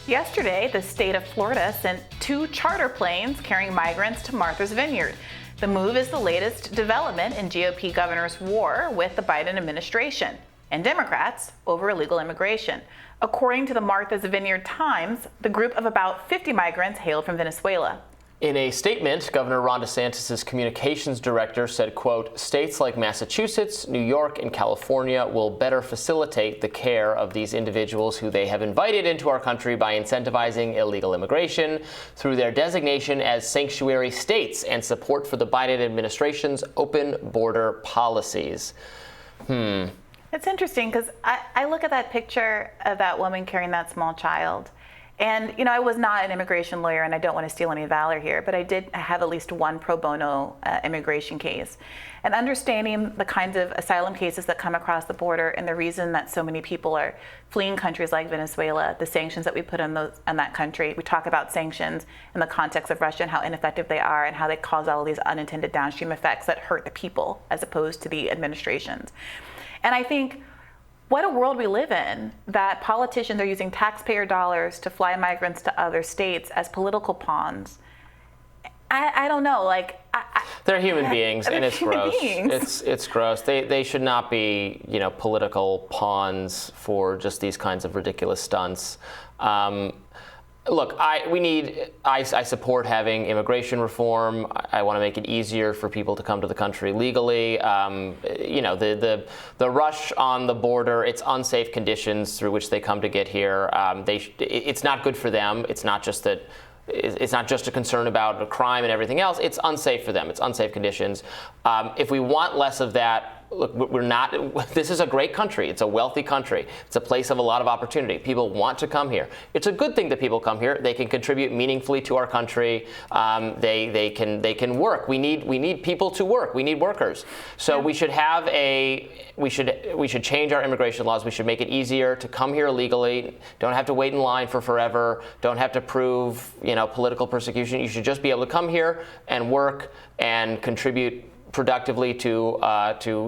Yesterday, the state of Florida sent 2 charter planes carrying migrants to Martha's Vineyard. The move is the latest development in GOP governors' war with the Biden administration and Democrats over illegal immigration. According to the Martha's Vineyard Times, the group of about 50 migrants hailed from Venezuela. In a statement, Governor Ron DeSantis' communications director said, quote, states like Massachusetts, New York, and California will better facilitate the care of these individuals who they have invited into our country by incentivizing illegal immigration through their designation as sanctuary states and support for the Biden administration's open border policies. It's interesting because I look at that picture of that woman carrying that small child. And, I was not an immigration lawyer, and I don't want to steal any valor here, but I did have at least one pro bono immigration case. And understanding the kinds of asylum cases that come across the border and the reason that so many people are fleeing countries like Venezuela, the sanctions that we put on that country. We talk about sanctions in the context of Russia and how ineffective they are and how they cause all of these unintended downstream effects that hurt the people as opposed to the administrations. And I think, what a world we live in, that politicians are using taxpayer dollars to fly migrants to other states as political pawns. I don't know, they're human beings, and it's gross. Beings. It's gross. They should not be, political pawns for just these kinds of ridiculous stunts. Look, I support having immigration reform. I want to make it easier for people to come to the country legally. The rush on the border, it's unsafe conditions through which they come to get here. It's not good for them. It's not just a concern about crime and everything else. It's unsafe for them. It's unsafe conditions. If we want less of that, look, this is a great country. It's a wealthy country. It's a place of a lot of opportunity. People want to come here. It's a good thing that people come here. They can contribute meaningfully to our country. They can work. We need people to work. We need workers. So we should change our immigration laws. We should make it easier to come here legally. Don't have to wait in line for forever. Don't have to prove, political persecution. You should just be able to come here and work and contribute productively to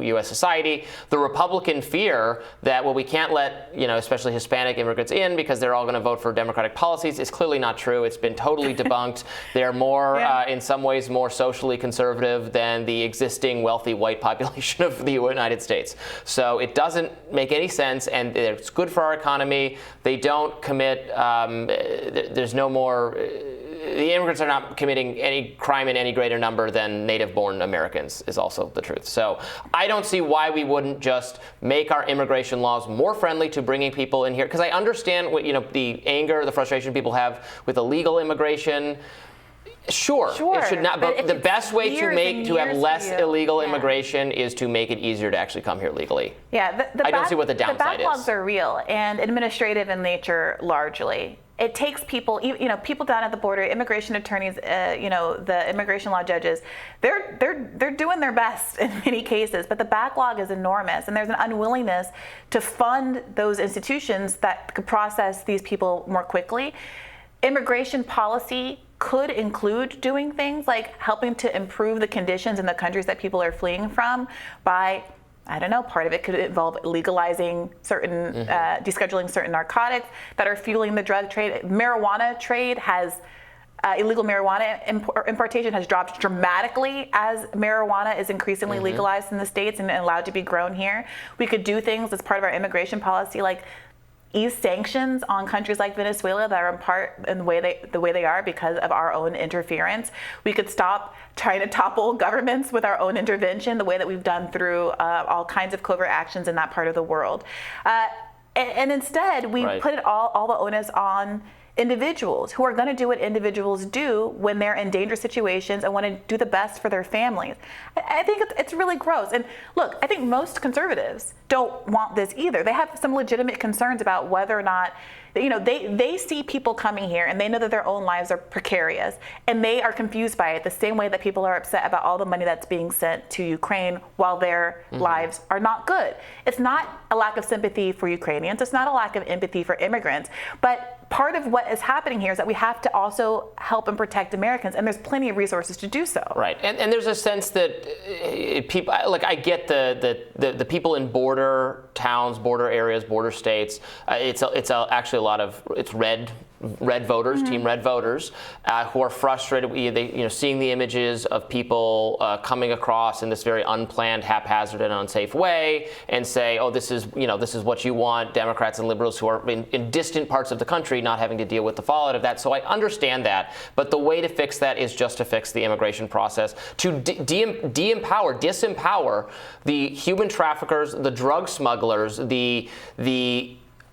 U.S. society. The Republican fear that, we can't let, especially Hispanic immigrants in because they're all going to vote for Democratic policies is clearly not true. It's been totally debunked. They're more, in some ways, more socially conservative than the existing wealthy white population of the United States. So it doesn't make any sense, and it's good for our economy. They don't commit, there's no more, the immigrants are not committing any crime in any greater number than native-born Americans is also the truth. So I don't see why we wouldn't just make our immigration laws more friendly to bringing people in here. Because I understand what, the anger, the frustration people have with illegal immigration. Sure. It should not. But the best way to have less illegal immigration is to make it easier to actually come here legally. Yeah. I don't see what the downside is. The backlogs are real and administrative in nature largely. It takes people, people down at the border, immigration attorneys, the immigration law judges, they're doing their best in many cases, but the backlog is enormous, and there's an unwillingness to fund those institutions that could process these people more quickly. Immigration policy could include doing things like helping to improve the conditions in the countries that people are fleeing from by, I don't know, part of it could involve legalizing certain, descheduling certain narcotics that are fueling the drug trade. Marijuana trade has, illegal marijuana importation has dropped dramatically as marijuana is increasingly legalized in the States and allowed to be grown here. We could do things as part of our immigration policy like ease sanctions on countries like Venezuela that are in part in the way they are because of our own interference. We could stop trying to topple governments with our own intervention, the way that we've done through all kinds of covert actions in that part of the world. And instead, we put it all the onus on individuals who are going to do what individuals do when they're in dangerous situations and want to do the best for their families. I think it's really gross. And look, I think most conservatives don't want this either. They have some legitimate concerns about whether or not, they see people coming here and they know that their own lives are precarious and they are confused by it the same way that people are upset about all the money that's being sent to Ukraine while their lives are not good. It's not a lack of sympathy for Ukrainians. It's not a lack of empathy for immigrants. But part of what is happening here is that we have to also help and protect Americans, and there's plenty of resources to do so. Right, and there's a sense that people, I get the people in border towns, border areas, border states. It's actually a lot of red voters, Team Red voters, who are frustrated. Seeing the images of people coming across in this very unplanned, haphazard, and unsafe way, and say, "Oh, this is what you want." Democrats and liberals who are in distant parts of the country not having to deal with the fallout of that. So I understand that, but the way to fix that is just to fix the immigration process, to disempower the human traffickers, the drug smugglers, the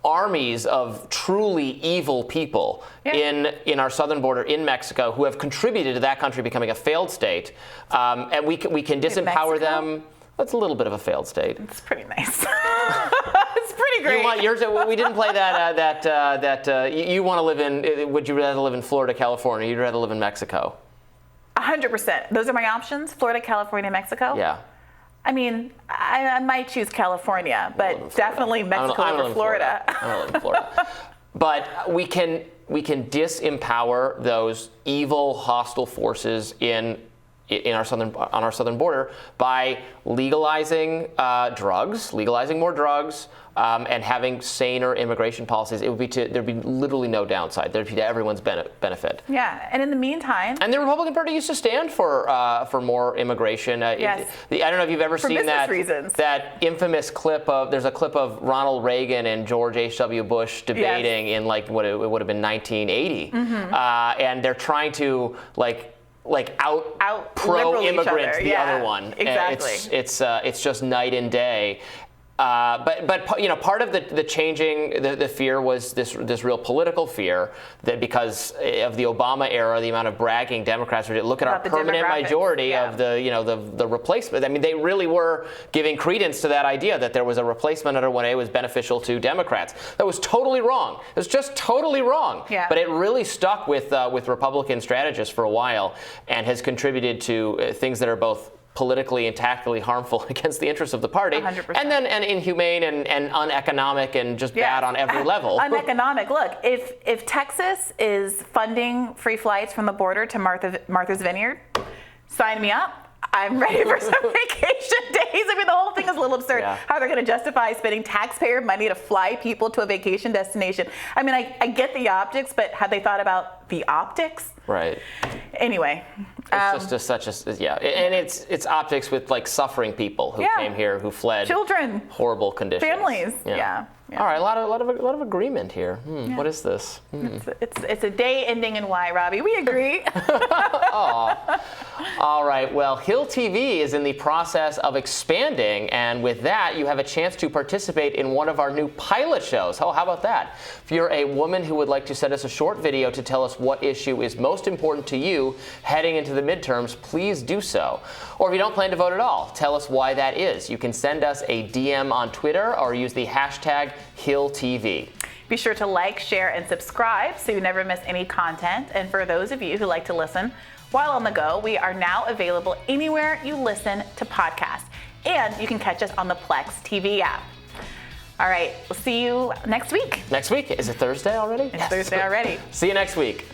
armies of truly evil people in our southern border in Mexico who have contributed to that country becoming a failed state, and we can disempower them. That's a little bit of a failed state. It's pretty nice. It's pretty great. You want yours? We didn't play that. You want to live in? Would you rather live in Florida, California? You'd rather live in Mexico? 100%. Those are my options: Florida, California, Mexico. Yeah. I mean, I might choose California, but definitely Mexico over Florida. I don't live in Florida. But we can disempower those evil, hostile forces on our southern border by legalizing drugs, legalizing more drugs, and having saner immigration policies. There'd be literally no downside. There'd be to everyone's benefit. Yeah, and in the meantime, and the Republican Party used to stand for more immigration. Yes. I don't know if you've ever seen that infamous clip of Ronald Reagan and George H.W. Bush debating in what it would have been 1980, and they're trying to out pro-immigrant the other one. Exactly. It's just night and day. But part of the changing the fear was this real political fear that because of the Obama era, the amount of bragging Democrats did. Look at our permanent majority of the replacement. I mean, they really were giving credence to that idea that there was a replacement under 1A was beneficial to Democrats. That was totally wrong. It was just totally wrong. Yeah. But it really stuck with Republican strategists for a while and has contributed to things that are both politically and tactically harmful against the interests of the party, 100%. and inhumane and uneconomic and just bad on every level. Uneconomic. Look, if Texas is funding free flights from the border to Martha's Vineyard, sign me up. I'm ready for some vacation days. I mean, the whole thing is a little absurd. Yeah. How they're going to justify spending taxpayer money to fly people to a vacation destination. I mean, I get the optics, but have they thought about the optics? Right. Anyway. It's just such a and it's optics with suffering people who came here, who fled children, horrible conditions, families. Yeah. All right, a lot of agreement here. What is this? It's a day ending in Y, Robbie. We agree. All right. Well, Hill TV is in the process of expanding, and with that, you have a chance to participate in one of our new pilot shows. Oh, how about that? If you're a woman who would like to send us a short video to tell us what issue is most important to you heading into the midterms, please do so. Or if you don't plan to vote at all, tell us why that is. You can send us a DM on Twitter or use the hashtag HillTV. Be sure to like, share, and subscribe so you never miss any content. And for those of you who like to listen while on the go, we are now available anywhere you listen to podcasts. And you can catch us on the Plex TV app. All right, we'll see you next week. Next week? Is it Thursday already? It's Thursday already. See you next week.